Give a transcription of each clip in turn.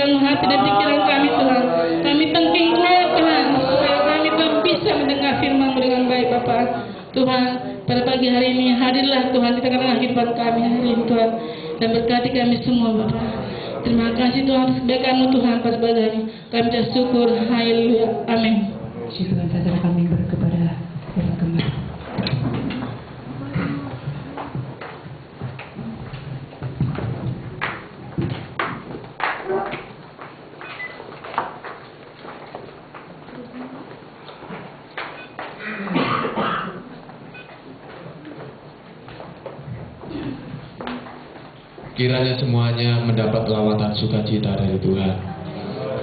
dalam hati dan pikiran kami Tuhan. Kami tengking-tengking Tuhan, supaya kami Tuhan bisa mendengar firman-Mu dengan baik Bapa. Tuhan, pada pagi hari ini hadirlah Tuhan di tengah-tengah kehidupan kami hari ini Tuhan, dan berkati kami semua Bapa. Terima kasih Tuhan atas kebaikan-Mu Tuhan pada pagi hari ini. Kami ucap syukur. Haleluya. Amin. Tuhan, saudara kami kepada Bapak Gembala. Kiranya semuanya mendapat lawatan sukacita dari Tuhan.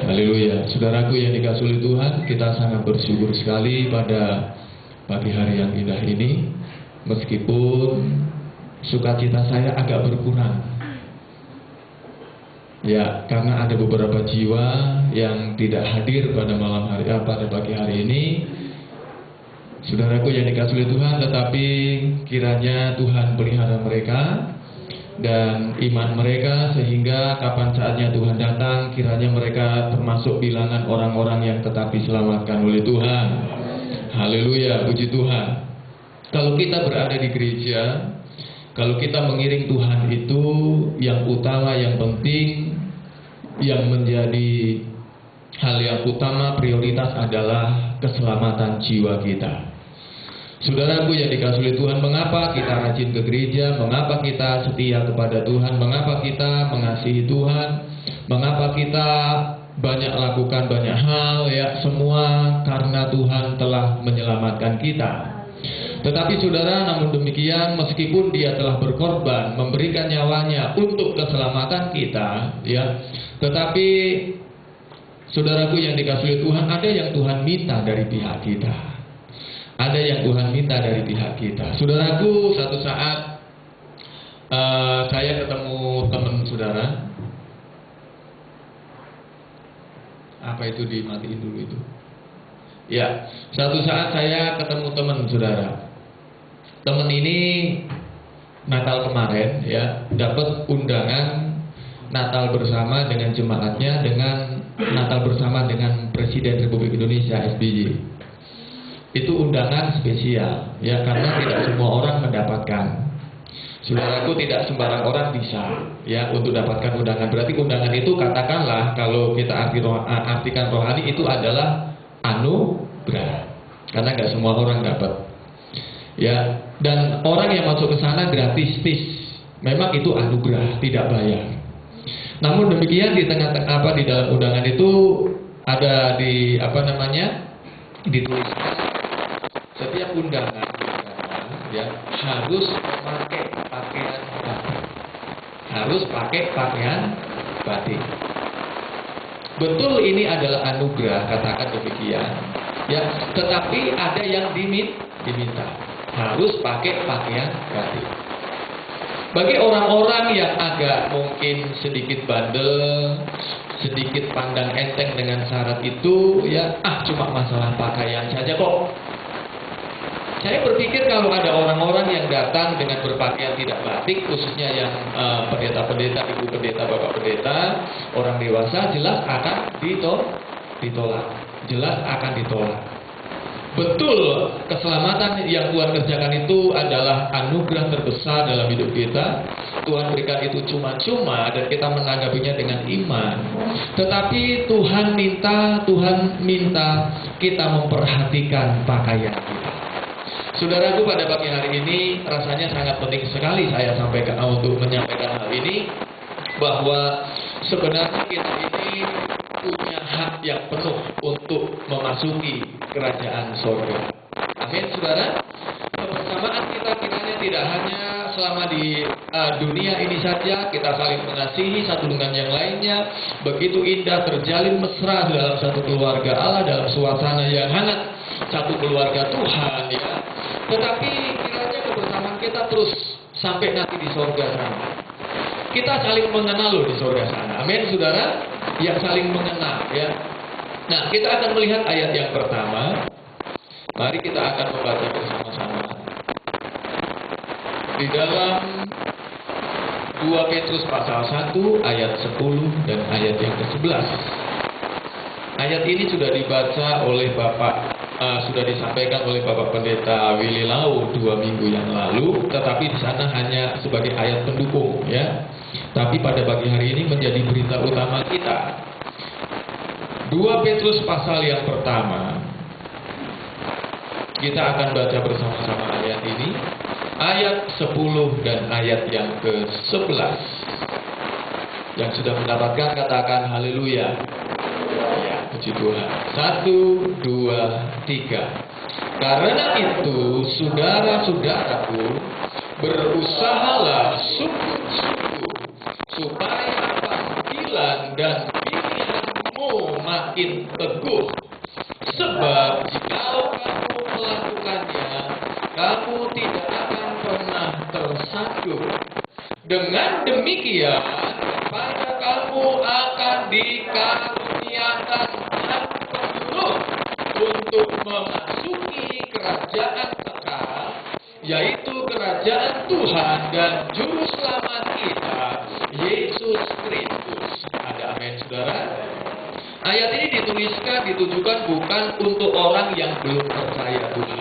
Haleluya. Saudaraku yang dikasihi oleh Tuhan, kita sangat bersyukur sekali pada pagi hari yang indah ini. Meskipun sukacita saya agak berkurang. Ya, karena ada beberapa jiwa yang tidak hadir pada pada pagi hari ini. Saudaraku yang dikasihi oleh Tuhan, tetapi kiranya Tuhan pelihara mereka dan iman mereka, sehingga kapan saatnya Tuhan datang, kiranya mereka termasuk bilangan orang-orang yang tetap diselamatkan oleh Tuhan. Haleluya, puji Tuhan. Kalau kita berada di gereja, kalau kita mengiring Tuhan, itu yang utama, yang penting, yang menjadi hal yang utama, prioritas adalah keselamatan jiwa kita. Saudaraku yang dikasihi oleh Tuhan, mengapa kita rajin ke gereja, mengapa kita setia kepada Tuhan, mengapa kita mengasihi Tuhan, mengapa kita banyak lakukan banyak hal, ya, semua karena Tuhan telah menyelamatkan kita. Tetapi saudara, namun demikian, meskipun Dia telah berkorban, memberikan nyawanya untuk keselamatan kita, ya, tetapi saudaraku yang dikasihi oleh Tuhan, ada yang Tuhan minta dari pihak kita. Ada yang Tuhan minta dari pihak kita. Saudaraku, satu saat saya ketemu teman saudara. Apa itu, dimatiin dulu itu? Ya, satu saat saya ketemu teman saudara. Teman ini Natal kemarin, ya, dapat undangan Natal bersama dengan jemaatnya, dengan Natal bersama dengan Presiden Republik Indonesia SBY. Itu undangan spesial, ya, karena tidak semua orang mendapatkan. Saudaraku, tidak sembarang orang bisa, ya, untuk dapatkan undangan. Berarti undangan itu, katakanlah kalau kita artikan rohani, itu adalah anugerah, karena nggak semua orang dapat, ya. Dan orang yang masuk ke sana gratis. Memang itu anugerah, tidak bayar. Namun demikian, di dalam undangan itu ada dituliskan setiap undangan, ya, harus memakai pakaian batik. Harus pakai pakaian batik. Betul, ini adalah anugerah, katakan demikian, ya. Tetapi ada yang diminta harus pakai pakaian batik. Bagi orang-orang yang agak mungkin sedikit bandel, sedikit pandang enteng dengan syarat itu, ya, cuma masalah pakaian saja kok. Saya berpikir kalau ada orang-orang yang datang dengan berpakaian tidak batik, khususnya yang pendeta-pendeta, ibu pendeta, bapak pendeta, orang dewasa, jelas akan ditolak. Jelas akan ditolak. Betul, keselamatan yang Tuhan kerjakan itu adalah anugerah terbesar dalam hidup kita. Tuhan berikan itu cuma-cuma dan kita menanggapinya dengan iman. Tetapi Tuhan minta kita memperhatikan pakaian kita. Saudaraku, pada pagi hari ini rasanya sangat penting sekali saya sampaikan untuk menyampaikan hal ini, bahwa sebenarnya kita ini punya hak yang penuh untuk memasuki kerajaan sorga. Amin, saudara. Kebersamaan kita kiranya tidak hanya selama di dunia ini saja, kita saling mengasihi satu dengan yang lainnya, begitu indah, terjalin mesra dalam satu keluarga Allah, dalam suasana yang hangat, satu keluarga Tuhan, ya. Tetapi kiranya kebersamaan kita terus sampai nanti di sorga sana. Kita saling mengenal loh di sorga sana. Amin, saudara. Yang saling mengenal, ya. Nah, kita akan melihat ayat yang pertama. Mari kita akan membaca bersama-sama. Di dalam 2 Petrus pasal 1 ayat 10 dan ayat yang ke-11. Ayat ini sudah dibaca oleh sudah disampaikan oleh Bapak Pendeta Willy Lau 2 minggu yang lalu, tetapi di sana hanya sebagai ayat pendukung ya. Tapi pada pagi hari ini menjadi berita utama kita. 2 Petrus pasal yang pertama. Kita akan baca bersama-sama ayat ini. Ayat 10 dan ayat yang ke-11. Yang sudah mendapatkan katakan haleluya. Ya, puji Tuhan. 1, 2, 3. Karena itu, saudara-saudaraku, berusahalah sungguh-sungguh supaya panggilan dan pilihanmu makin teguh. Sebab jikalau kamu melakukannya, kamu tidak akan pernah tersandung. Dengan demikian, kepada kamu akan dikaruniakan hak penuh untuk memasuki kerajaan kekal, yaitu kerajaan Tuhan dan Juru Selamat kita, Yesus Kristus. Ada amin, saudara? Ayat ini ditujukan bukan untuk orang yang belum percaya Tuhan.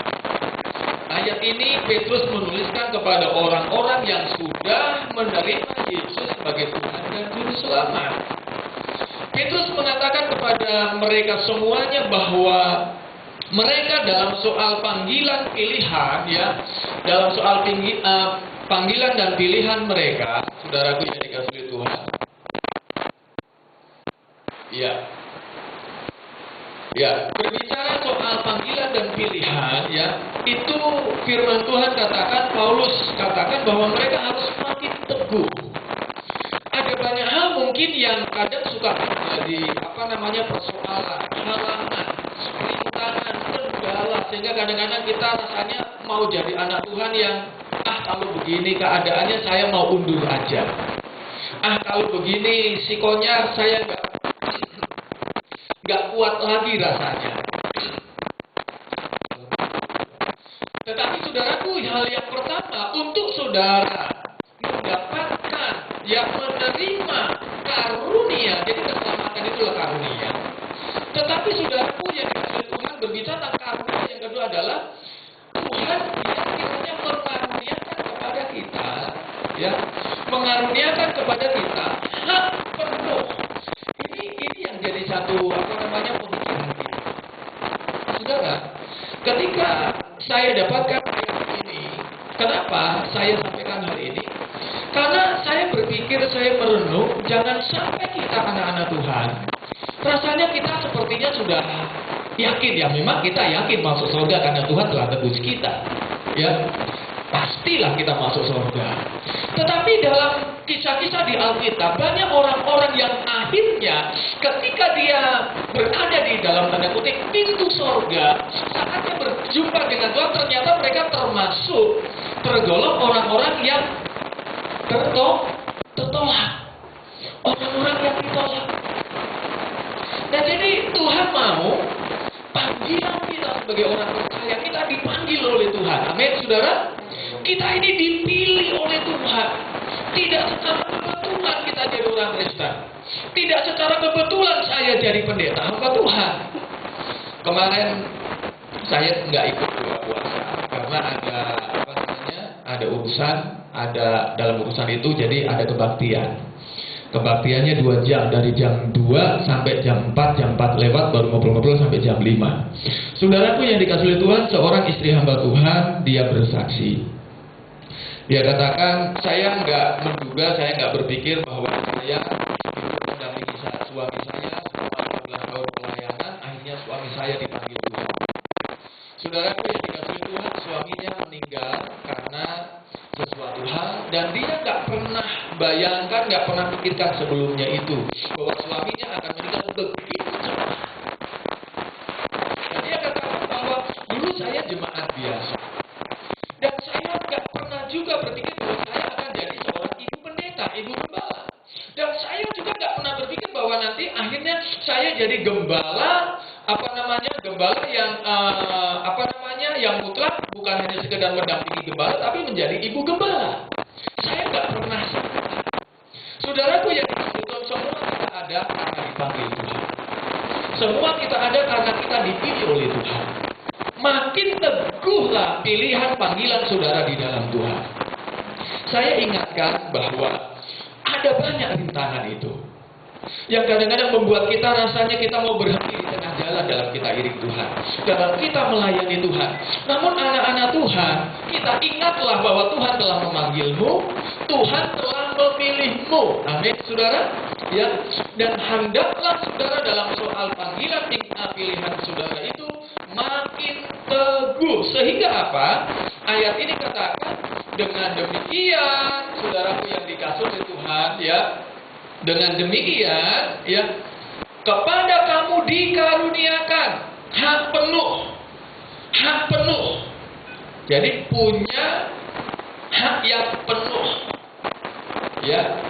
Ayat ini Petrus menuliskan kepada orang-orang yang sudah menerima Yesus sebagai Tuhan dan Juru Selamat. Petrus mengatakan kepada mereka semuanya bahwa mereka dalam soal panggilan pilihan ya, dalam soal panggilan dan pilihan mereka, saudaraku yang dikasihi Tuhan. Ya, berbicara soal panggilan dan pilihan ya, itu firman Tuhan katakan, Paulus katakan bahwa mereka harus makin teguh. Ada banyak hal mungkin yang kadang suka menjadi persoalan, halangan, rintangan, kendala, sehingga kadang-kadang kita rasanya mau jadi anak Tuhan yang kalau begini keadaannya saya mau undur aja. Kalau begini sikonya saya nggak kuat lagi rasanya. Tetapi saudaraku, hal yang pertama untuk saudara mendapatkan yang menerima karunia, jadi keselamatan itu adalah karunia. Tetapi saudaraku yang dikasihi Tuhan, berbicara tentang karunia yang kedua adalah Tuhan yang kiranya mengaruniakan kepada kita, ya, mengaruniakan kepada kita hak penuh. Ini yang jadi satu pemikiran kita. Saudara, ketika saya dapatkan ayat ini, kenapa saya sampaikan hal ini? Karena saya berpikir, saya merenung, jangan sampai kita anak-anak Tuhan, rasanya kita sepertinya sudah yakin ya, memang kita yakin masuk surga karena Tuhan telah tebus kita, ya. Pastilah kita masuk surga. Tetapi dalam kisah-kisah di Alkitab, banyak orang-orang yang akhirnya ketika dia berada di dalam tanda kutip pintu surga, saatnya berjumpa dengan Tuhan, ternyata mereka tergolong orang-orang yang tertolak. Orang-orang yang ditolak. Dan jadi Tuhan mau panggilan kita sebagai orang percaya, kita dipanggil oleh Tuhan. Amin, saudara. Kita ini dipilih oleh Tuhan. Tidak secara kebetulan kita jadi orang Kristen. Tidak secara kebetulan saya jadi pendeta hamba Tuhan. Kemarin saya nggak ikut buka puasa karena ada urusan, dalam urusan itu jadi ada kebaktian. Kebaktiannya 2 jam, dari jam 2 sampai jam 4, jam 4 lewat baru ngobrol-ngobrol sampai jam 5. Saudaraku yang dikasihi Tuhan, seorang istri hamba Tuhan, dia bersaksi. Dia katakan, saya nggak menduga, saya nggak berpikir bahwa saya mendampingi suami saya selama 14 tahun pelayanan, akhirnya suami saya dipanggil Tuhan. Saudaraku yang dikasihi Tuhan, suaminya meninggal karena sesuatu hal, dan dia nggak pernah bayangkan, nggak pernah pikirkan sebelumnya itu bahwa suaminya akan meninggal begitu cepat. Dan dia katakan bahwa dulu saya jemaat biasa, dan saya nggak pernah juga berpikir bahwa saya akan jadi seorang ibu pendeta, ibu gembala. Dan saya juga nggak pernah berpikir bahwa nanti akhirnya saya jadi gembala, gembala yang mutlak, bukan hanya sekedar mendampingi gembala, tapi menjadi ibu gembala. Saya nggak pernah sangka. Saudaraku yang dikasih Tuhan, semua kita ada karena dipanggil Tuhan. Semua kita ada karena kita dipilih oleh Tuhan. Makin teguhlah pilihan panggilan saudara di dalam Tuhan. Saya ingatkan bahwa ada banyak rintangan itu yang kadang-kadang membuat kita rasanya kita mau berhenti di tengah jalan dalam kita iring Tuhan, dalam kita melayani Tuhan. Namun anak-anak Tuhan, kita ingatlah bahwa Tuhan telah memanggilmu, Tuhan telah memilihmu. Amin, saudara. Ya, dan hendaklah saudara dalam soal panggilan pilihan saudara itu makin teguh. Sehingga apa? Ayat ini katakan, dengan demikian, saudaraku yang dikasih oleh Tuhan, ya, dengan demikian, ya, kepada kamu dikaruniakan hak penuh. Hak penuh. Jadi punya hak yang penuh. Ya,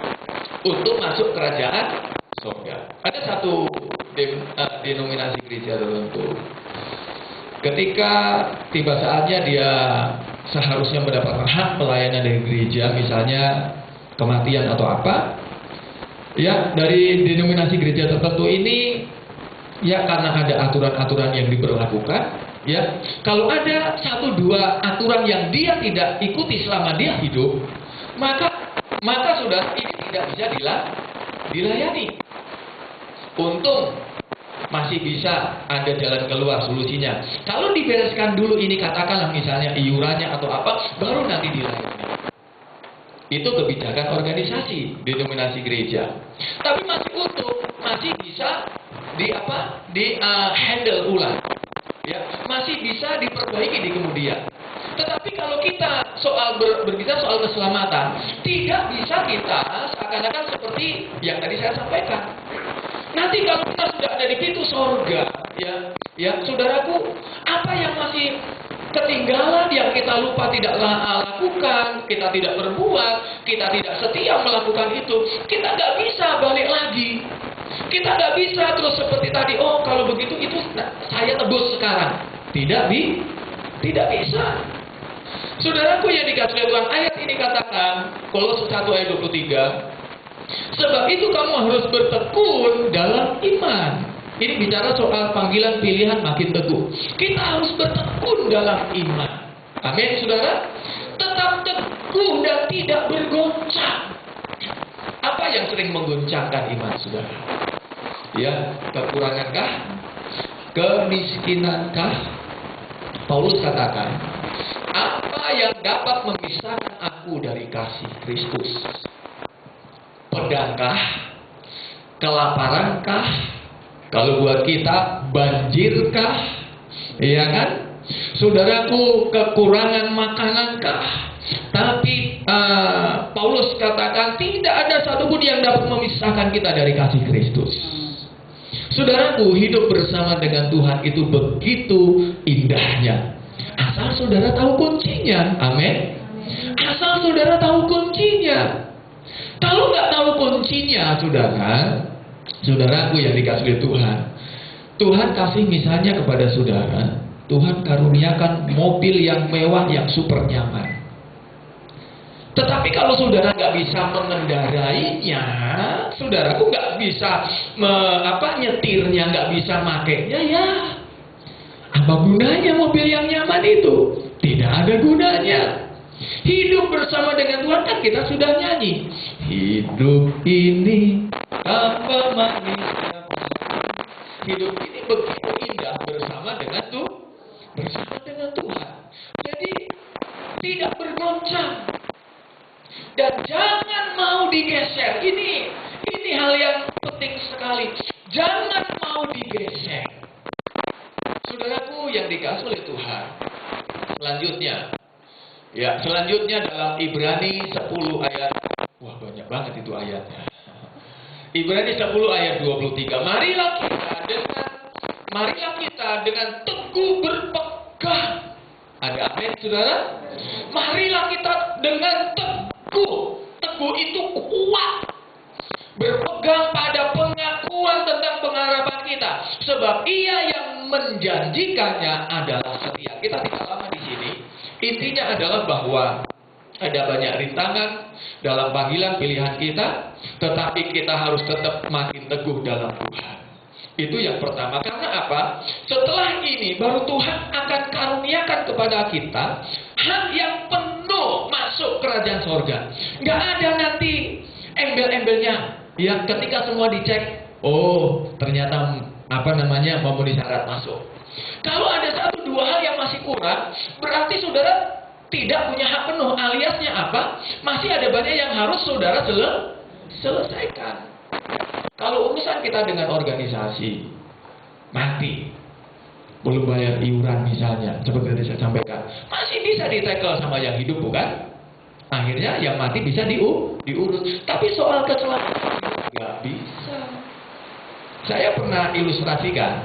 untuk masuk kerajaan surga. Ada satu denominasi gereja tertentu. Ketika tiba saatnya dia seharusnya mendapatkan hak pelayanan dari gereja, misalnya kematian atau apa, ya, dari denominasi gereja tertentu ini, ya, karena ada aturan-aturan yang diberlakukan, ya, kalau ada 1-2 aturan yang dia tidak ikuti selama dia hidup, maka saudara ini tidak bisa dilayani. Untung masih bisa ada jalan keluar solusinya. Kalau dibereskan dulu ini, katakanlah misalnya iurannya atau apa, baru nanti dilayani. Itu kebijakan organisasi denominasi gereja. Tapi masih utuh, masih bisa handle ulang. Ya, masih bisa diperbaiki di kemudian. Tetapi kalau kita berbicara soal keselamatan, tidak bisa kita seakan-akan seperti yang tadi saya sampaikan. Nanti kalau kita sudah ada di pintu sorga, ya, saudaraku, apa yang masih ketinggalan yang kita lupa tidak lakukan, kita tidak berbuat, kita tidak setia melakukan itu, kita nggak bisa balik lagi. Kita nggak bisa terus seperti tadi, oh kalau begitu itu saya tebus sekarang. Tidak bisa. Saudaraku yang dikasih oleh Tuhan, ayat ini katakan, Kolose 1 ayat 23, sebab itu kamu harus bertekun dalam iman. Ini bicara soal panggilan pilihan makin teguh. Kita harus bertekun dalam iman. Amin, saudara. Tetap teguh dan tidak bergoncang. Apa yang sering menggoncangkan iman saudara? Ya, kekurangankah? Kemiskinankah? Paulus katakan, apa yang dapat memisahkan aku dari kasih Kristus? Pedangkah? Kelaparankah? Kalau buat kita, banjirkah? Iya kan? Saudaraku, kekurangan makanankah? Tapi Paulus katakan tidak ada satupun yang dapat memisahkan kita dari kasih Kristus. Saudaraku, hidup bersama dengan Tuhan itu begitu indahnya. Asal saudara tahu kuncinya. Amin. Asal saudara tahu kuncinya. Kalau nggak tahu kuncinya, saudaraku yang dikasih oleh Tuhan, Tuhan kasih misalnya kepada saudara, Tuhan karuniakan mobil yang mewah, yang super nyaman. Tetapi kalau saudara nggak bisa mengendarainya, saudaraku nggak bisa nyetirnya, nggak bisa makainya, ya apa gunanya mobil yang nyaman itu? Tidak ada gunanya. Hidup bersama dengan Tuhan kan kita sudah nyanyi. Hidup ini tanpa manisnya. Hidup ini begitu indah bersama dengan Tuhan. Jadi tidak bergoncang. Dan jangan mau digeser. Ini hal yang penting sekali. Jangan mau digeser. Saudaraku yang dikasih oleh Tuhan. Selanjutnya dalam Ibrani 10 ayat. Wah, banyak banget itu ayatnya. Ibrani 10 ayat 23. Marilah kita dengan teguh berpegang. Ada amin, saudara? Marilah kita dengan teguh. Teguh itu kuat. Berpegang pada pengakuan tentang pengharapan kita. Sebab Ia yang menjanjikannya adalah setia. Kita tidak lama di sini. Intinya adalah bahwa Ada banyak rintangan dalam panggilan pilihan kita, tetapi kita harus tetap makin teguh dalam Tuhan. Itu yang pertama. Karena apa? Setelah ini baru Tuhan akan karuniakan kepada kita hak yang penuh masuk kerajaan sorga. Nggak ada nanti embel-embelnya. Ya, ketika semua dicek, oh ternyata memenuhi syarat masuk. Kalau ada satu dua hal yang masih kurang, berarti saudara tidak punya hak penuh. Aliasnya apa? Masih ada banyak yang harus saudara selesaikan. Kalau urusan kita dengan organisasi mati, belum bayar iuran misalnya, seperti tadi saya sampaikan, masih bisa ditekel sama yang hidup, bukan? Akhirnya yang mati bisa diurus. Tapi soal keselamatan nggak bisa. Saya pernah ilustrasikan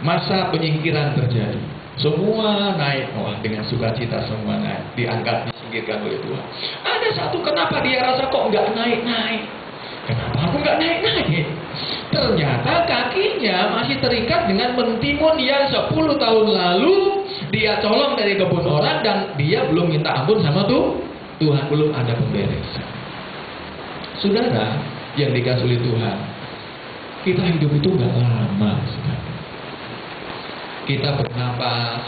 masa penyingkiran terjadi. Semua naik, dengan sukacita semua naik, diangkat, disingkirkan oleh Tuhan. Ada satu, kenapa dia rasa kok nggak naik-naik? Kenapa aku nggak naik-naik? Ternyata kakinya masih terikat dengan mentimun yang 10 tahun lalu dia colong dari kebun orang, dan dia belum minta ampun sama Tuhan, belum ada pemberesan. Saudara yang dikasih oleh Tuhan, kita hidup itu nggak lama, saudara. Kita bernapas,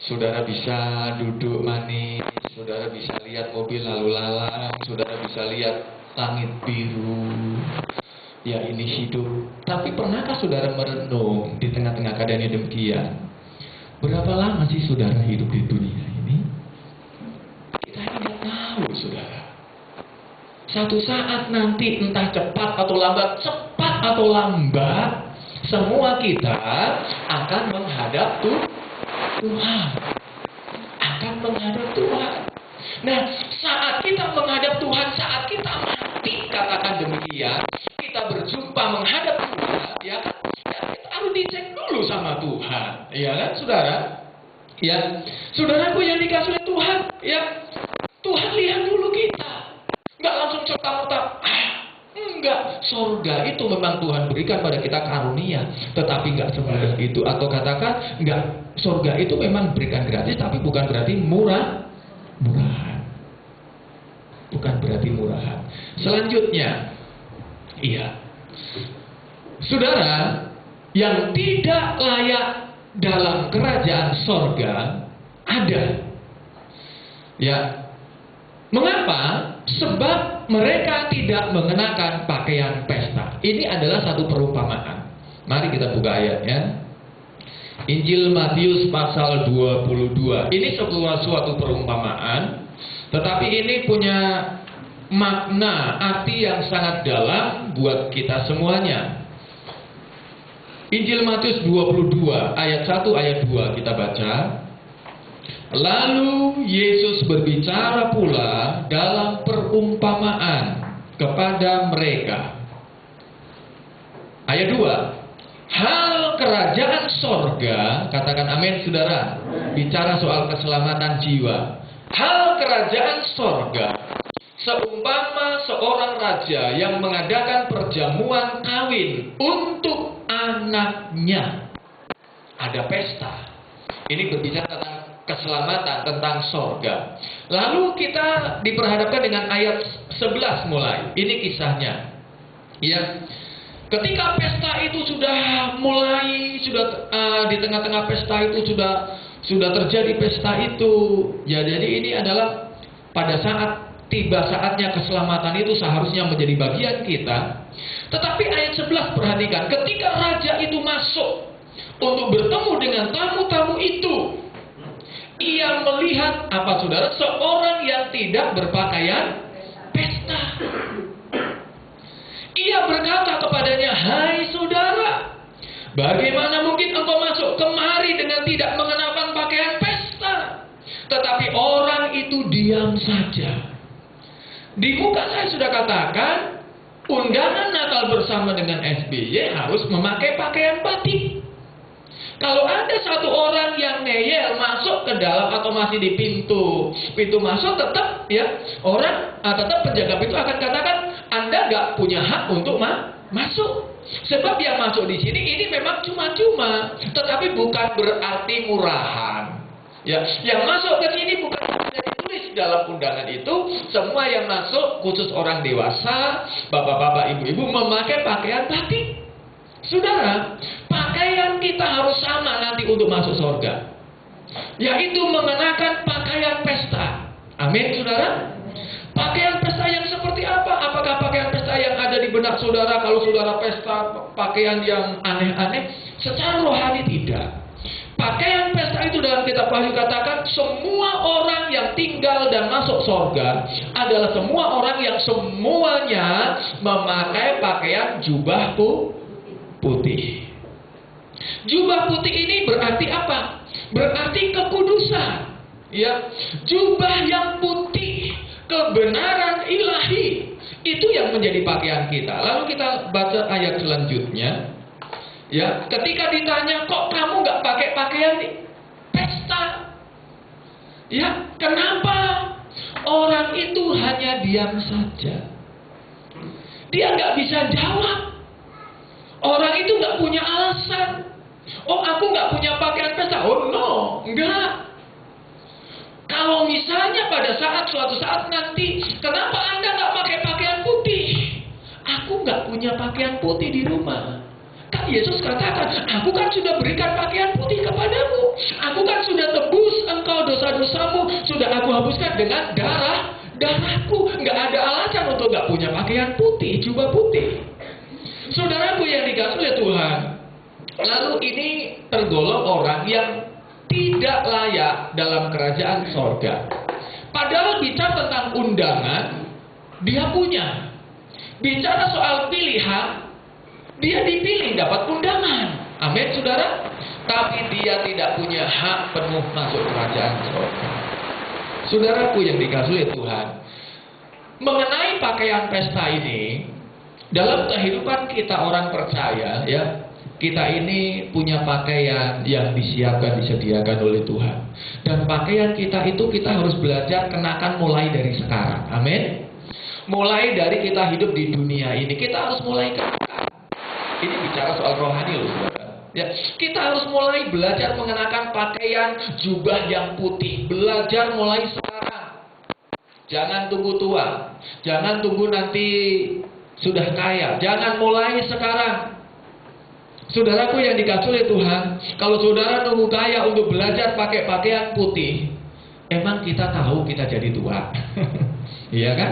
saudara bisa duduk manis, saudara bisa lihat mobil lalu lalang, saudara bisa lihat langit biru. Ya, ini hidup. Tapi pernahkah saudara merenung di tengah-tengah keadaan yang demikian? Berapa lama sih saudara hidup di dunia ini? Kita tidak tahu, saudara. Satu saat nanti, entah cepat atau lambat, semua kita akan menghadap Tuhan. Akan menghadap Tuhan. Nah, saat kita menghadap Tuhan, saat kita mati, katakan demikian, kita berjumpa menghadap Tuhan, ya kan? Ya, kita harus dicek dulu sama Tuhan, ya kan, saudara? Ya, saudaraku yang dikasih oleh Tuhan, ya, Tuhan lihat dulu kita, nggak langsung serta-merta. Enggak, sorga itu memang Tuhan berikan pada kita karunia, tetapi enggak semudah itu. Atau katakan, enggak, sorga itu memang berikan gratis, tapi bukan berarti murahan. Bukan berarti murahan. Selanjutnya, iya, saudara yang tidak layak dalam kerajaan sorga ada. Ya, mengapa? Sebab mereka tidak mengenakan pakaian pesta. Ini adalah satu perumpamaan. Mari kita buka ayatnya. Injil Matius pasal 22. Ini suatu perumpamaan, tetapi ini punya makna, arti yang sangat dalam buat kita semuanya. Injil Matius 22 ayat 1 ayat 2 kita baca. Lalu Yesus berbicara pula dalam perumpamaan kepada mereka. Ayat 2. Hal kerajaan sorga, katakan amin saudara, bicara soal keselamatan jiwa. Hal kerajaan sorga seumpama seorang raja yang mengadakan perjamuan kawin untuk anaknya. Ada pesta. Ini berbicara tentang keselamatan, tentang sorga. Lalu kita diperhadapkan dengan ayat 11 mulai. Ini kisahnya. Ya, ketika pesta itu sudah mulai, di tengah-tengah pesta itu sudah terjadi pesta itu. Ya, jadi ini adalah pada saat tiba saatnya keselamatan itu seharusnya menjadi bagian kita. Tetapi ayat 11 perhatikan, ketika raja itu masuk untuk bertemu dengan tamu-tamu itu, ia melihat apa saudara? Seorang yang tidak berpakaian pesta. Ia berkata kepadanya, hai saudara, bagaimana mungkin engkau masuk kemari dengan tidak mengenakan pakaian pesta? Tetapi orang itu diam saja. Di muka saya sudah katakan, undangan Natal bersama dengan SBY harus memakai pakaian batik. Kalau ada satu orang yang ngeyel masuk ke dalam atau masih di pintu masuk, tetap ya tetap penjaga pintu akan katakan Anda nggak punya hak untuk masuk. Sebab yang masuk di sini ini memang cuma-cuma, tetapi bukan berarti murahan. Ya, yang masuk ke sini bukan hanya ditulis dalam undangan itu, semua yang masuk khusus orang dewasa, bapak-bapak, ibu-ibu memakai pakaian batik. Saudara, pakaian kita harus sama nanti untuk masuk surga, yaitu mengenakan pakaian pesta. Amin, saudara. Pakaian pesta yang seperti apa? Apakah pakaian pesta yang ada di benak saudara kalau saudara pesta pakaian yang aneh-aneh? Secara rohani tidak. Pakaian pesta itu dalam kitab Wahyu katakan semua orang yang tinggal dan masuk surga adalah semua orang yang semuanya memakai pakaian jubah putih. Jubah putih ini berarti apa? Berarti kekudusan. Ya, jubah yang putih, kebenaran ilahi, itu yang menjadi pakaian kita. Lalu kita baca ayat selanjutnya. Ya, ketika ditanya, kok kamu nggak pakai pakaian pesta? Ya, kenapa? Orang itu hanya diam saja. Dia nggak bisa jawab. Orang itu nggak punya alasan. Oh, aku nggak punya pakaian pesta. Oh no, enggak. Kalau misalnya pada suatu saat nanti, kenapa Anda nggak pakai pakaian putih? Aku nggak punya pakaian putih di rumah. Kan Yesus katakan, aku kan sudah berikan pakaian putih kepadamu. Aku kan sudah tebus engkau dosa-dosamu. Sudah aku hapuskan dengan darahku. Nggak ada alasan untuk nggak punya pakaian putih, jubah putih. Saudaraku yang dikasihi oleh Tuhan, lalu ini tergolong orang yang tidak layak dalam kerajaan sorga. Padahal bicara tentang undangan, dia punya. Bicara soal pilihan, dia dipilih dapat undangan. Amin, saudara. Tapi dia tidak punya hak penuh masuk kerajaan sorga. Saudaraku yang dikasihi oleh Tuhan, mengenai pakaian pesta ini, dalam kehidupan kita orang percaya, ya, kita ini punya pakaian yang disediakan oleh Tuhan. Dan pakaian kita itu kita harus belajar kenakan mulai dari sekarang. Amin. Mulai dari kita hidup di dunia ini, kita harus mulai kenakan. Ini bicara soal rohani loh, saudara. Ya, kita harus mulai belajar mengenakan pakaian jubah yang putih. Belajar mulai sekarang. Jangan tunggu tua. Jangan tunggu nanti sudah kaya. Jangan mulai sekarang. Saudaraku yang dikasihi oleh Tuhan, kalau saudara nunggu kaya untuk belajar pakai pakaian putih, emang kita tahu kita jadi tua. Iya kan?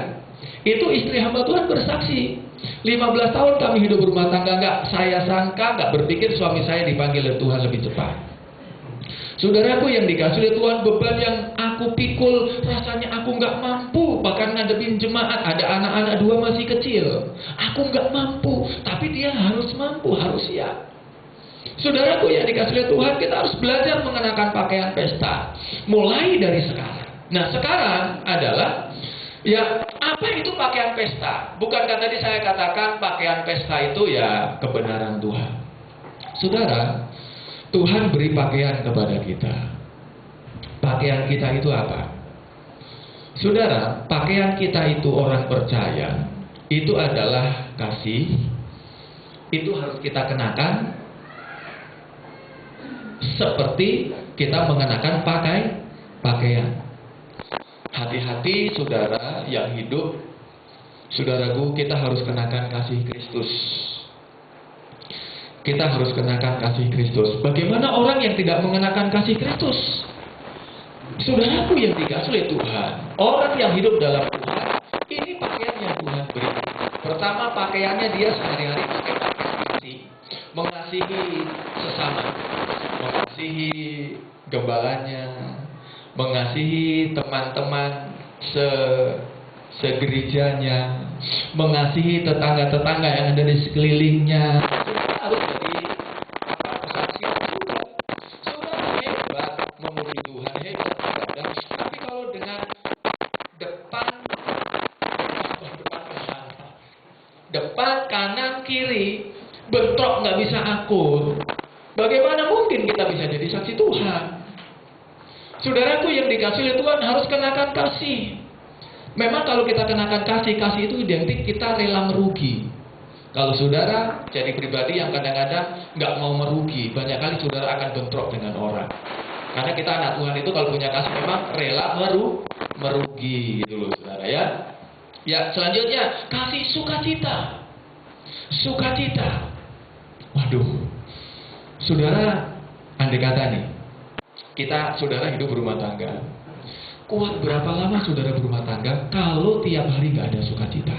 Itu istri hamba Tuhan bersaksi. 15 tahun kami hidup berumah tangga, saya sangka, nggak berpikir suami saya dipanggil oleh Tuhan lebih cepat. Saudaraku yang dikasihi oleh Tuhan, beban yang aku pikul, rasanya aku nggak mampu, bahkan ngadepin jemaat, ada anak-anak 2 masih kecil. Aku nggak mampu, tapi dia harus mampu, harus siap. Saudaraku yang dikasihi oleh Tuhan, kita harus belajar mengenakan pakaian pesta, mulai dari sekarang. Nah, sekarang adalah, ya, apa itu pakaian pesta? Bukankah tadi saya katakan pakaian pesta itu ya kebenaran Tuhan. Saudara, Tuhan beri pakaian kepada kita. Pakaian kita itu apa? Saudara, pakaian kita itu orang percaya, itu adalah kasih. Itu harus kita kenakan seperti kita mengenakan pakaian. Hati-hati saudara yang hidup, saudaraku, kita harus kenakan kasih Kristus. Kita harus kenakan kasih Kristus. Bagaimana orang yang tidak mengenakan kasih Kristus? Saudaraku yang dikasihi oleh Tuhan, orang yang hidup dalam Tuhan, ini pakaian yang Tuhan beri. Pertama, pakaiannya dia sehari-hari pakai kasih, mengasihi sesama, mengasihi gembalanya, mengasihi teman-teman segerejanya, mengasihi tetangga-tetangga yang ada di sekelilingnya. Harus jadi kesaksian juga. Saudara hebat memuji Tuhan, hebat ibadah. Tapi kalau dengan depan kanan kiri bentrok, nggak bisa akur, bagaimana mungkin kita bisa jadi saksi Tuhan? Saudaraku yang dikasihi oleh Tuhan, harus kenakan kasih. Memang kalau kita kenakan kasih itu identik kita rela merugi. Kalau saudara jadi pribadi yang kadang-kadang nggak mau merugi, banyak kali saudara akan bentrok dengan orang. Karena kita anak Tuhan itu kalau punya kasih memang rela merugi gitu loh saudara ya. Ya selanjutnya kasih sukacita. Sukacita. Waduh, saudara, andai kata nih, kita saudara hidup berumah tangga. Kuat berapa lama saudara berumah tangga kalau tiap hari nggak ada sukacita?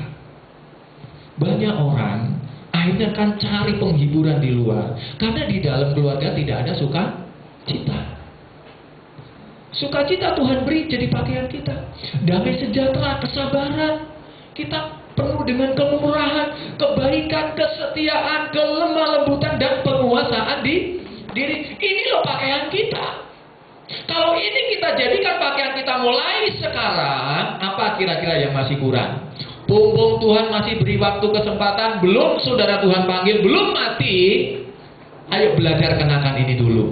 Banyak orang akhirnya kan cari penghiburan di luar karena di dalam keluarga tidak ada sukacita. Sukacita Tuhan beri jadi pakaian kita. Damai sejahtera, kesabaran. Kita penuh dengan kemurahan, kebaikan, kesetiaan, kelemah lembutan, dan penguasaan di diri. Ini loh pakaian kita. Kalau ini kita jadikan pakaian kita mulai sekarang, apa kira-kira yang masih kurang? Mumpung Tuhan masih beri waktu kesempatan, belum saudara Tuhan panggil, belum mati, ayo belajar kenakan ini dulu.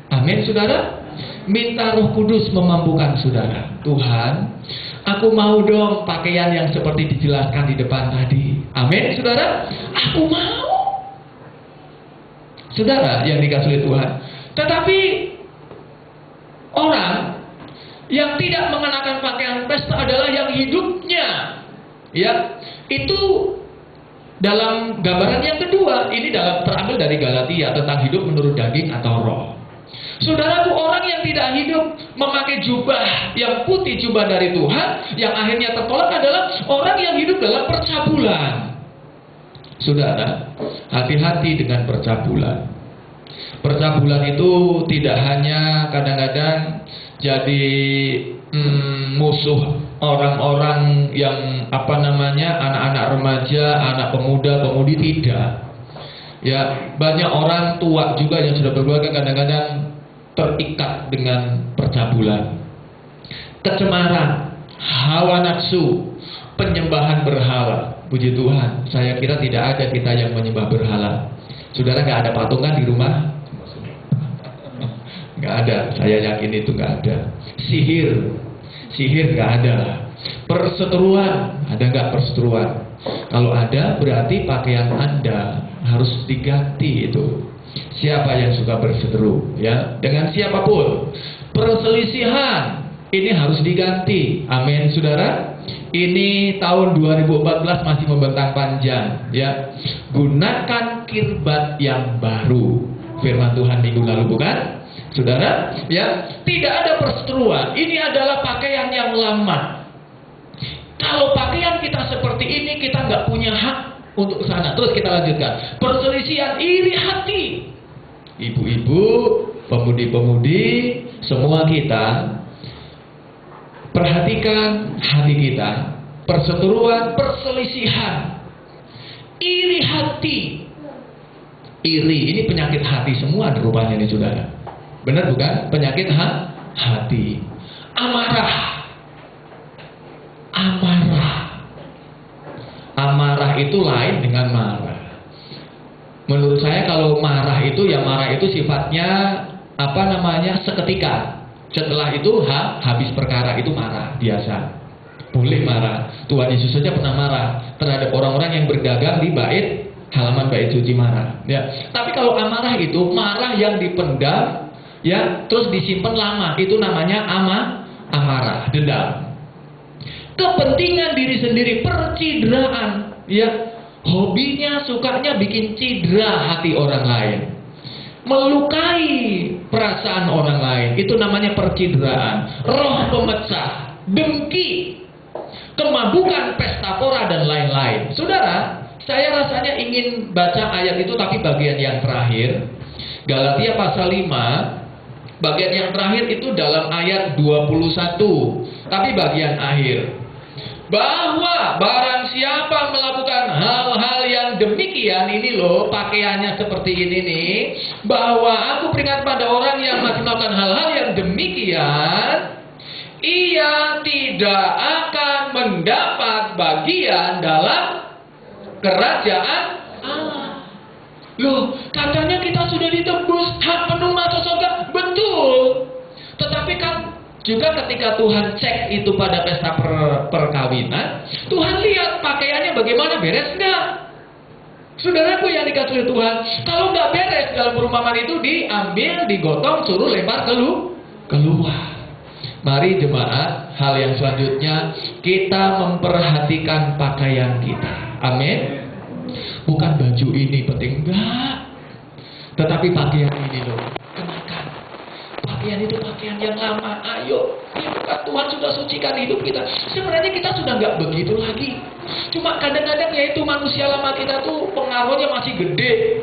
Amin saudara. Minta Roh Kudus memampukan saudara. Tuhan, aku mau dong pakaian yang seperti dijelaskan di depan tadi. Amin saudara. Aku mau. Saudara yang dikasihi Tuhan. Tetapi orang yang tidak mengenakan pakaian pesta adalah yang hidupnya, ya, itu dalam gambaran yang kedua. Ini terambil dari Galatia tentang hidup menurut daging atau roh. Saudaraku, orang yang tidak hidup memakai jubah yang putih, jubah dari Tuhan, yang akhirnya tertolak adalah orang yang hidup dalam percabulan. Saudara, hati-hati dengan percabulan. Percabulan itu tidak hanya kadang-kadang jadi musuh orang-orang yang anak-anak remaja, anak pemuda, pemudi, tidak. Ya, banyak orang tua juga yang sudah berkeluarga kadang-kadang terikat dengan percabulan. Kecemaran, hawa nafsu, penyembahan berhala. Puji Tuhan, saya kira tidak ada kita yang menyembah berhala. Saudara, nggak ada patungan di rumah? Nggak ada, saya yakin itu nggak ada. Sihir nggak ada. Perseteruan, ada nggak perseteruan? Kalau ada, berarti pakaian Anda harus diganti itu. Siapa yang suka berseteru, ya, dengan siapapun. Perselisihan ini harus diganti. Amin, saudara. Ini tahun 2014 masih membentang panjang, ya. Gunakan kirbat yang baru. Firman Tuhan minggu lalu, bukan? Saudara, ya, tidak ada perseteruan. Ini adalah pakaian yang lama. Kalau pakaian kita seperti ini, kita nggak punya hak untuk ke sana. Terus kita lanjutkan. Perselisihan, iri hati. Ibu-ibu, pemudi-pemudi, semua kita perhatikan hati kita. Perseteruan, perselisihan, iri hati. Iri, ini penyakit hati semua rupanya nih saudara. Benar bukan? Penyakit hati. Amarah. Amarah itu lain dengan marah. Menurut saya kalau marah itu sifatnya seketika. Setelah itu habis perkara itu marah biasa. Boleh marah. Tuhan Yesus saja pernah marah terhadap orang-orang yang berdagang di halaman bait suci marah. Ya. Tapi kalau amarah itu marah yang dipendam, ya, terus disimpan lama, itu namanya amarah, dendam. Kepentingan diri sendiri, percidraan, ya. Hobinya, sukanya bikin cidra hati orang lain, melukai perasaan orang lain, itu namanya percidraan. Roh pemecah, dengki, kemabukan, pesta pora, dan lain-lain. Saudara, saya rasanya ingin baca ayat itu, tapi bagian yang terakhir, Galatia pasal 5, bagian yang terakhir itu dalam ayat 21, tapi bagian akhir. Bahwa barang siapa melakukan hal-hal yang demikian, ini loh pakaiannya seperti ini nih, bahwa aku peringat pada orang yang masih melakukan hal-hal yang demikian, ia tidak akan mendapat bagian dalam kerajaan Allah. Loh, katanya kita sudah ditebus, hak penuh masuk surga, betul. Tetapi kan juga ketika Tuhan cek itu pada pesta perkawinan, Tuhan lihat pakaiannya bagaimana, beres nggak? Saudaraku yang dikasihi Tuhan, kalau nggak beres dalam perumpamaan itu, diambil, digotong, suruh lempar keluar. Mari jemaat, hal yang selanjutnya kita memperhatikan pakaian kita. Amin. Bukan baju ini penting, enggak. Tetapi pakaian ini loh, kenakan. Pakaian itu pakaian yang lama. Ayo, bukan Tuhan sudah sucikan hidup kita. Sebenarnya kita sudah nggak begitu lagi. Cuma kadang-kadang yaitu manusia lama kita tuh pengaruhnya masih gede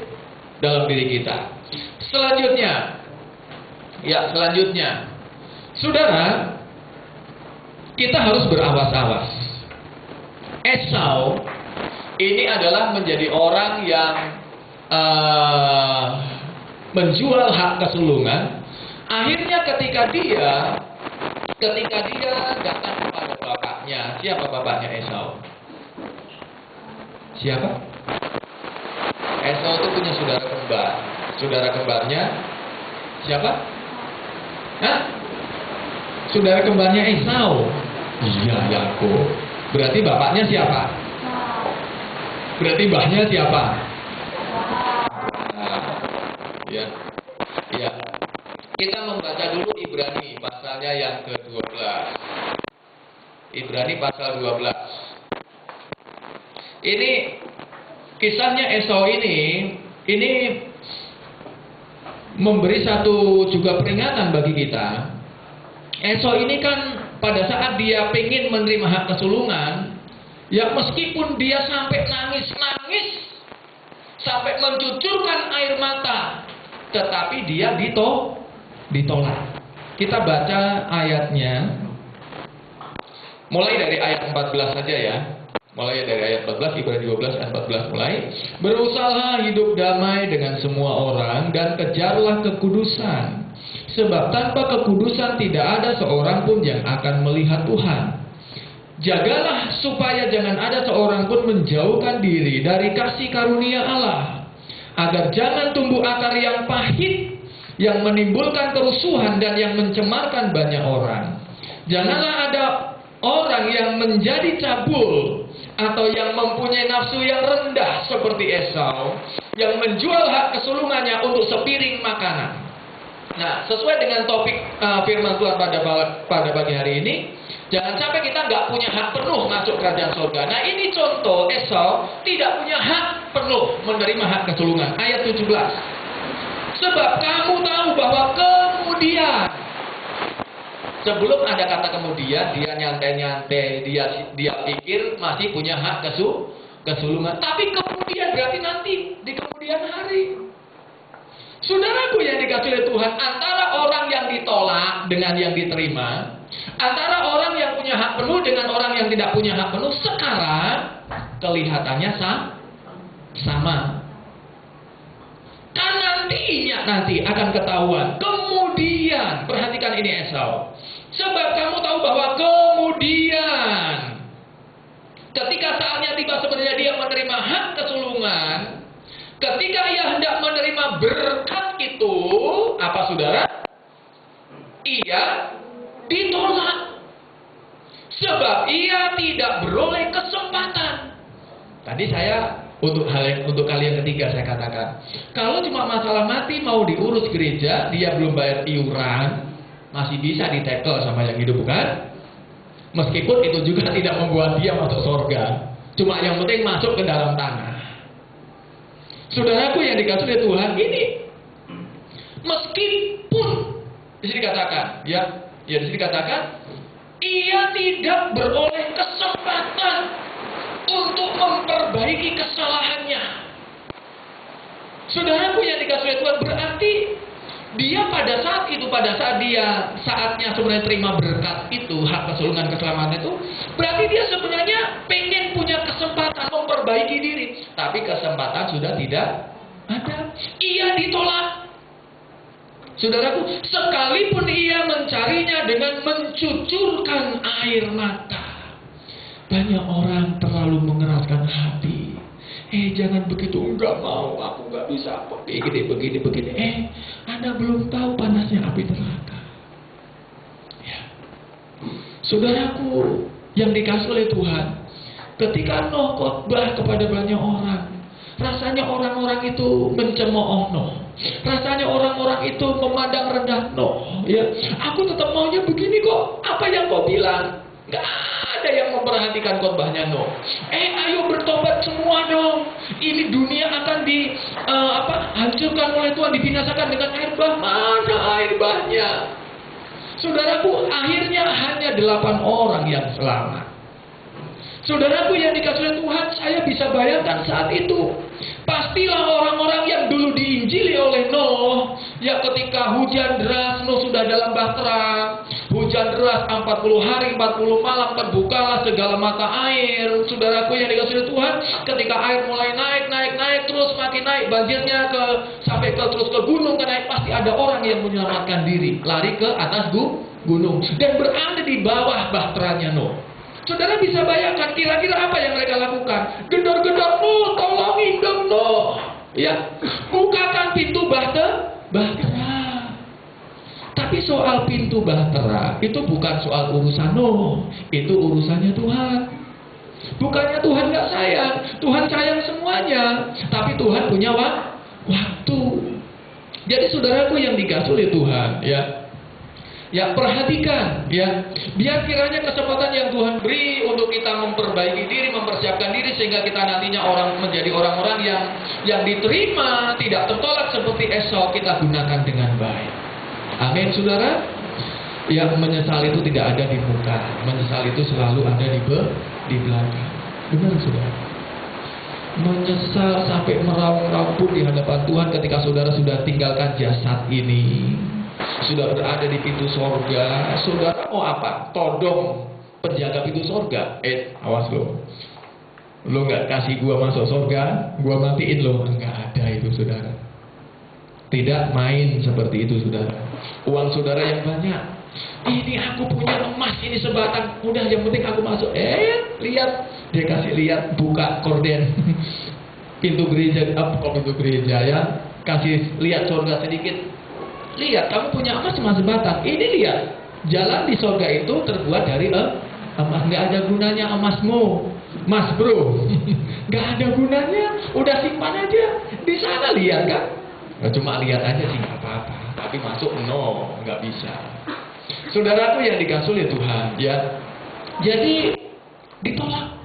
dalam diri kita. Selanjutnya, saudara, kita harus berawas-awas. Esau ini adalah menjadi orang yang menjual hak kesulungan. Akhirnya ketika dia datang kepada bapaknya, siapa bapaknya Esau? Siapa? Esau itu punya saudara kembar. Saudara kembarnya siapa? Hah? Saudara kembarnya Esau. Iya, Yakub. Berarti bapaknya siapa? Berarti mbahnya siapa? Ya. Kita membaca dulu Ibrani pasalnya yang ke-12. Ibrani pasal 12. Ini kisahnya Esau ini memberi satu juga peringatan bagi kita. Esau ini kan pada saat dia pengen menerima hak kesulungan, ya meskipun dia sampai nangis-nangis, sampai mencucurkan air mata, tetapi dia ditolak. Kita baca ayatnya, mulai dari ayat 14 saja ya. Mulai dari ayat 14, Ibrani 12 ayat 14 mulai. Berusaha hidup damai dengan semua orang dan kejarlah kekudusan. Sebab tanpa kekudusan tidak ada seorang pun yang akan melihat Tuhan. Jagalah supaya jangan ada seorang pun menjauhkan diri dari kasih karunia Allah, agar jangan tumbuh akar yang pahit, yang menimbulkan kerusuhan dan yang mencemarkan banyak orang. Janganlah ada orang yang menjadi cabul atau yang mempunyai nafsu yang rendah seperti Esau, yang menjual hak kesulungannya untuk sepiring makanan. Nah, sesuai dengan topik firman Tuhan pada pagi hari ini, jangan sampai kita nggak punya hak penuh masuk kerajaan surga. Nah, ini contoh Esau tidak punya hak penuh menerima hak kesulungan. Ayat 17. Sebab kamu tahu bahwa kemudian, sebelum ada kata kemudian, dia nyantai-nyantai, dia pikir masih punya hak kesulungan. Tapi kemudian berarti nanti di kemudian hari. Saudaraku yang dikasihi oleh Tuhan, antara orang yang ditolak dengan yang diterima, antara orang yang punya hak penuh dengan orang yang tidak punya hak penuh, sekarang kelihatannya sama. Kan nanti akan ketahuan. Kemudian, perhatikan ini Esau. Sebab kamu tahu bahwa kemudian, ketika saatnya tiba sebenarnya dia menerima hak kesulungan, ketika ia hendak menerima berkat itu, apa saudara? Ia ditolak. Sebab ia tidak beroleh kesempatan. Tadi saya untuk kalian ketiga saya katakan, kalau cuma masalah mati mau diurus gereja, dia belum bayar iuran, masih bisa ditekel sama yang hidup, bukan? Meskipun itu juga tidak membuat dia masuk surga, cuma yang penting masuk ke dalam tanah. Saudaraku yang dikasihi oleh Tuhan, ini meskipun di sini dikatakan, di sini dikatakan, ia tidak beroleh kesempatan untuk memperbaiki kesalahannya. Saudaraku yang dikasihi Tuhan, berarti dia pada saat dia saatnya sebenarnya terima berkat itu, hak kesulungan keselamatan itu, berarti dia sebenarnya pengen punya kesempatan memperbaiki diri, tapi kesempatan sudah tidak ada. Ia ditolak. Saudaraku, sekalipun ia mencarinya dengan mencucurkan air mata. Banyak orang terlalu mengeraskan hati. Jangan begitu, enggak mau, aku enggak bisa, begini. Anda belum tahu panasnya api neraka. Ya. Saudaraku yang dikasihi oleh Tuhan, ketika khotbah kepada banyak orang, Rasanya orang-orang itu mencemooh Nuh. Rasanya orang-orang itu memandang rendah Nuh. Ya, aku tetap maunya begini kok. Apa yang kau bilang? Gak ada yang memperhatikan khotbahnya Nuh. Ayo bertobat semua dong. Ini dunia akan hancurkan oleh Tuhan, dibinasakan dengan air bah. Mana air bahnya? Saudaraku, akhirnya hanya 8 orang yang selamat. Saudaraku yang dikasihi oleh Tuhan, saya bisa bayangkan saat itu. Pastilah orang-orang yang dulu diinjili oleh Nuh, ya ketika hujan deras, Nuh sudah dalam bahtera. Hujan deras 40 hari 40 malam, terbukalah segala mata air. Saudaraku yang dikasihi oleh Tuhan, ketika air mulai naik terus makin naik, banjirnya sampai terus ke gunung, naik, pasti ada orang yang menyelamatkan diri, lari ke atas gunung dan berada di bawah bahteranya Nuh. Saudara bisa bayangkan kira-kira apa yang mereka lakukan? Gedor-gedor, Nuh, tolongin dong Nuh. Ya, bukakan pintu bahtera. Tapi soal pintu bahtera itu bukan soal urusan Nuh, itu urusannya Tuhan. Bukannya Tuhan nggak sayang, Tuhan sayang semuanya. Tapi Tuhan punya waktu. Jadi saudaraku yang dikasihi oleh Tuhan, ya perhatikan, ya, biar kiranya kesempatan yang Tuhan beri untuk kita memperbaiki diri, mempersiapkan diri, sehingga kita nantinya menjadi orang-orang yang diterima, tidak tertolak seperti Esau, kita gunakan dengan baik. Amin, saudara. Yang menyesal itu tidak ada di muka, menyesal itu selalu ada di belakang. Benar, saudara. Menyesal sampai meraung-raung di hadapan Tuhan ketika saudara sudah tinggalkan jasad ini, sudah berada di pintu sorga. Saudara mau apa? Todong penjaga pintu sorga. Awas lo nggak kasih gua masuk sorga, gua matiin lo. Enggak ada itu, saudara. Tidak main seperti itu, saudara. Uang saudara yang banyak, ini aku punya emas ini sebatang, udah yang penting aku masuk. Lihat, dia kasih lihat, buka korden pintu gereja, pintu gereja, ya, kasih lihat sorga sedikit. Lihat, kamu punya emas cuma sebatang. Ini lihat, jalan di sorga itu terbuat dari emas. Nggak ada gunanya emasmu, mas bro. Nggak ada gunanya. Udah simpan aja di sana, lihat kan? Cuma lihat aja sih, nggak apa-apa. Tapi masuk nggak bisa. Saudaraku yang dikasihi oleh Tuhan, ya. Jadi ditolak.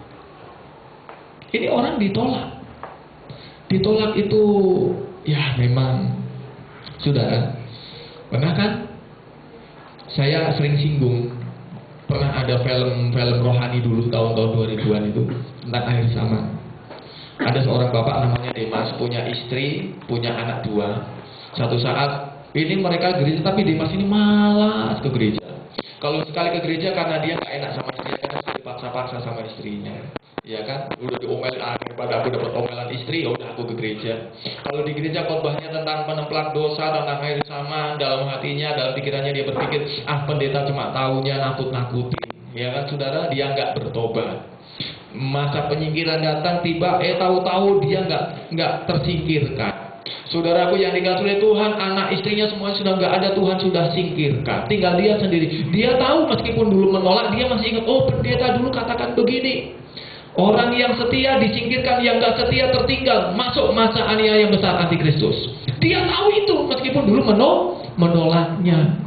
Ini orang ditolak. Ditolak itu, ya memang, saudara. Pernah kan? Saya sering singgung. Pernah ada film rohani dulu tahun-tahun 2000-an itu tentang akhir zaman. Ada seorang bapak namanya Demas, punya istri, punya anak 2. Satu saat ini mereka gereja, tapi Demas ini malas ke gereja. Kalau sekali ke gereja karena dia nggak enak sama istrinya, karena dipaksa-paksa sama istrinya. Ya kan, udah diomelin, daripada aku dapat omelan istri, ya udah aku ke gereja. Kalau di gereja khotbahnya tentang penemplak dosa, tentang air sama, dalam hatinya, dalam pikirannya dia berpikir, pendeta cuma taunya nakut-nakutin. Ya kan, saudara, dia nggak bertobat. Masa penyingkiran datang, tiba, tahu-tahu dia nggak tersingkirkan. Saudaraku yang dikasihi oleh Tuhan, anak istrinya semuanya sudah nggak ada, Tuhan sudah singkirkan. Tinggal dia sendiri. Dia tahu meskipun dulu menolak, dia masih ingat, pendeta dulu katakan begini. Orang yang setia disingkirkan, yang gak setia tertinggal. Masuk masa aniaya yang besar antikristus. Dia tahu itu meskipun dulu menolaknya.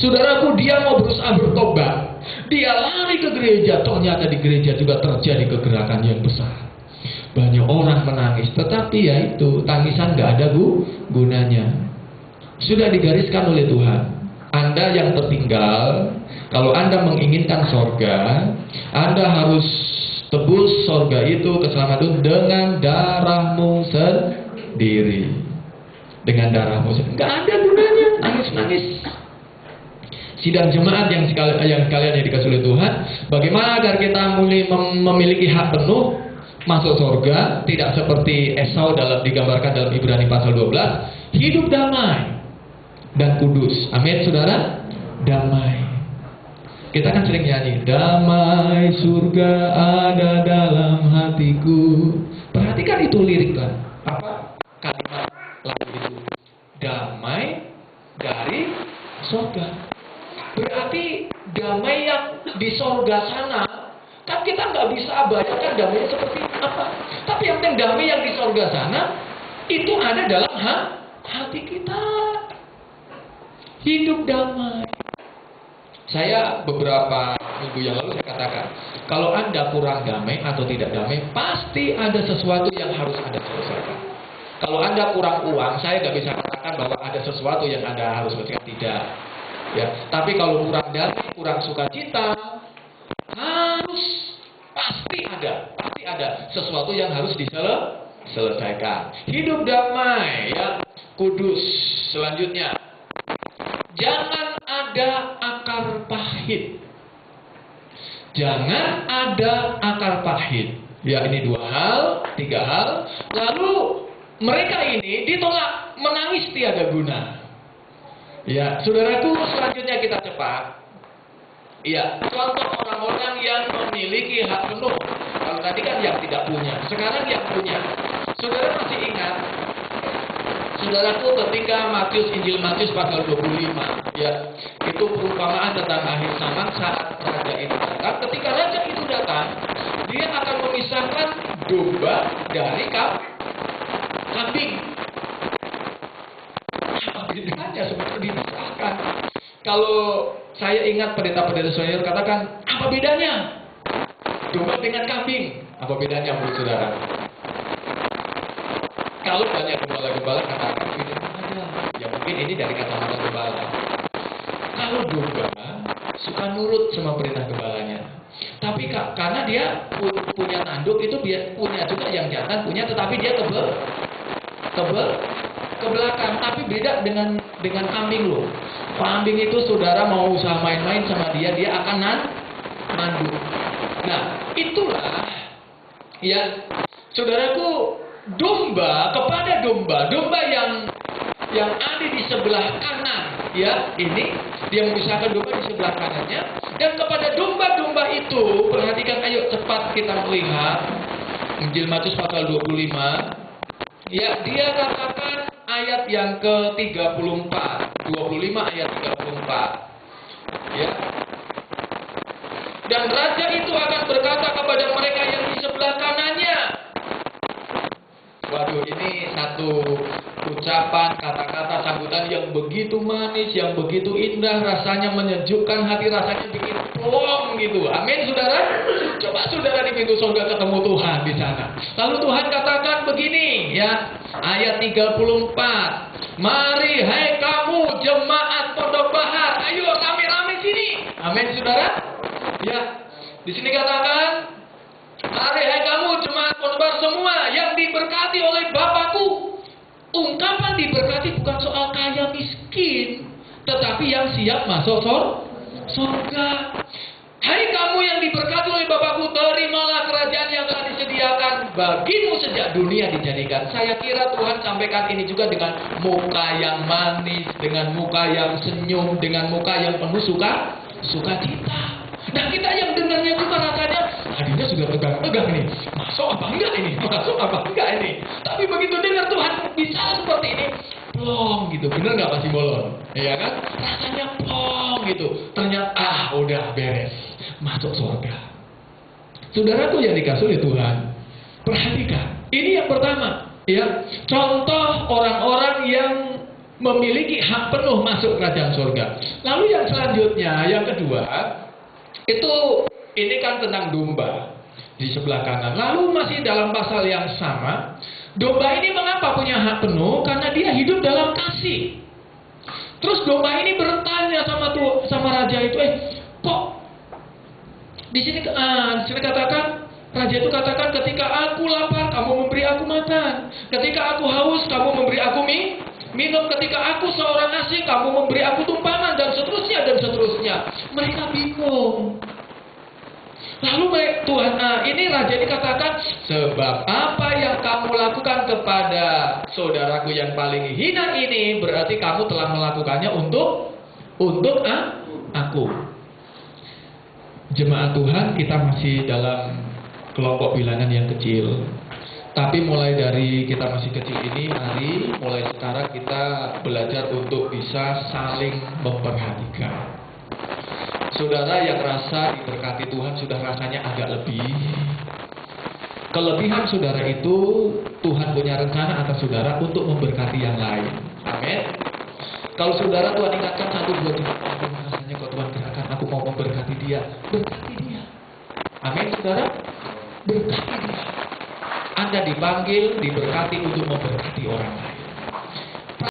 Saudaraku, dia mau berusaha bertobat. Dia lari ke gereja. Ternyata di gereja juga terjadi kegerakan yang besar. Banyak orang menangis. Tetapi ya itu, tangisan gak ada gunanya. Sudah digariskan oleh Tuhan. Anda yang tertinggal, kalau Anda menginginkan sorga, Anda harus tebus sorga itu, keselamatan dengan darahmu sendiri. Dengan darahmu sendiri. Gak ada gunanya nangis-nangis. Sidang jemaat yang sekalian yang dikasihi oleh Tuhan, bagaimana agar kita mulai memiliki hak penuh masuk sorga, tidak seperti Esau digambarkan dalam Ibrani pasal 12, hidup damai dan kudus. Amin, saudara. Damai. Kita kan sering nyanyi, damai surga ada dalam hatiku. Perhatikan itu lirik kan. Apa kalimat lagu itu? Damai dari surga. Berarti damai yang di surga sana, kan kita nggak bisa bayangkan damai seperti itu. apa. Tapi yang penting damai yang di sorga sana itu ada dalam hati kita. Hidup damai. Saya beberapa minggu yang lalu saya katakan, kalau Anda kurang damai atau tidak damai, pasti ada sesuatu yang harus Anda selesaikan. Kalau Anda kurang uang, saya nggak bisa katakan bahwa ada sesuatu yang Anda harus selesaikan, tidak. Ya, tapi kalau kurang damai, kurang sukacita, harus pasti ada sesuatu yang harus diselesaikan. Hidup damai, ya, kudus. Selanjutnya, jangan ada akar pahit. Jangan ada akar pahit. Ya, ini 2 hal, 3 hal. Lalu mereka ini ditolak, menangis tiada guna. Ya, saudaraku, selanjutnya kita cepat. Ya, contoh orang-orang yang memiliki hak penuh. Kalau tadi kan yang tidak punya, sekarang yang punya. Saudara masih ingat? Saudaraku, ketika Injil Matius pasal 25, ya, itu perumpamaan tentang akhir zaman saat raja itu datang. Ketika raja itu datang, dia akan memisahkan domba dari kambing. Apa bedanya seperti dipisahkan? Kalau saya ingat pendeta-pendeta senior katakan, apa bedanya domba dengan kambing? Apa bedanya menurut saudara? Kalau banyak gembala-gembala katakan bedanya ada. Ya mungkin ini dari kacamata gembala. Kalau domba suka nurut sama perintah gembalanya. Tapi karena dia punya tanduk, itu dia punya juga yang jantan punya, tetapi dia ke belakang. Tapi beda dengan kambing loh. Kambing itu saudara mau usaha main-main sama dia akan nanduk. Nah, itulah ya, saudaraku, domba kepada domba yang ada di sebelah kanan, ya, ini dia memisahkan domba di sebelah kanannya, dan kepada domba-domba itu, perhatikan, ayo cepat kita melihat Injil Matius pasal 25. Ya, dia katakan ayat yang ke-34, 25 ayat 34. Ya. Dan raja itu akan berkata kepada mereka yang di sebelah kanannya. Waduh, ini satu ucapan, kata-kata sambutan yang begitu manis, yang begitu indah, rasanya menyejukkan hati, rasanya bikin plong gitu. Amin, saudara. Coba saudara di pintu surga ketemu Tuhan di sana. Lalu Tuhan katakan begini, ya, ayat 34. Mari hai kamu jemaat Pondok Bahar, ayo rame-rame sini. Amin, saudara. Ya, di sini katakan, mari hai kamu jemaat Pondok Bahar semua yang diberkati oleh Bapakku. Ungkapan diberkati bukan soal kaya miskin, tetapi yang siap masuk surga. Hai kamu yang diberkati oleh Bapakku, terimalah kerajaan yang telah disediakan bagimu sejak dunia dijadikan. Saya kira Tuhan sampaikan ini juga dengan muka yang manis, dengan muka yang senyum, dengan muka yang penuh sukacita. Nah, kita yang dengarnya juga rasanya hatinya sudah tegang-tegang nih. Masuk apa enggak ini? Masuk apa enggak ini? Tapi begitu dengar Tuhan bicara seperti ini, plong gitu. Bener nggak Pak Simbolon? Iya kan? Rasanya plong gitu. Ternyata udah beres, masuk surga. Saudaraku yang dikasih oleh Tuhan, perhatikan. Ini yang pertama, ya. Contoh orang-orang yang memiliki hak penuh masuk kerajaan surga. Lalu yang selanjutnya, yang kedua, itu ini kan tentang domba di sebelah kanan. Lalu masih dalam pasal yang sama, domba ini mengapa punya hak penuh? Karena dia hidup dalam kasih. Terus domba ini bertanya sama raja itu, kok di sini katakan, raja itu katakan, ketika aku lapar kamu memberi aku makan, ketika aku haus kamu memberi aku minum, ketika aku seorang asing kamu memberi aku tumpangan, dan seterusnya dan seterusnya. Mereka bingung. Lalu Tuhan, ini raja ini katakan, sebab apa yang kamu lakukan kepada saudaraku yang paling hina ini, berarti kamu telah melakukannya untuk aku. Jemaat Tuhan, kita masih dalam kelompok bilangan yang kecil. Tapi mulai dari kita masih kecil ini, mari mulai sekarang kita belajar untuk bisa saling memperhatikan. Saudara yang rasa diberkati Tuhan sudah rasanya agak lebih. Kelebihan saudara itu, Tuhan punya rencana atas saudara untuk memberkati yang lain. Amin. Kalau saudara Tuhan ingatkan 1, 2, 3, rasanya kok Tuhan gerakkan aku mau memberkati dia, berkati dia. Amin saudara, berkati dia. Anda dipanggil, diberkati untuk memberkati orang lain.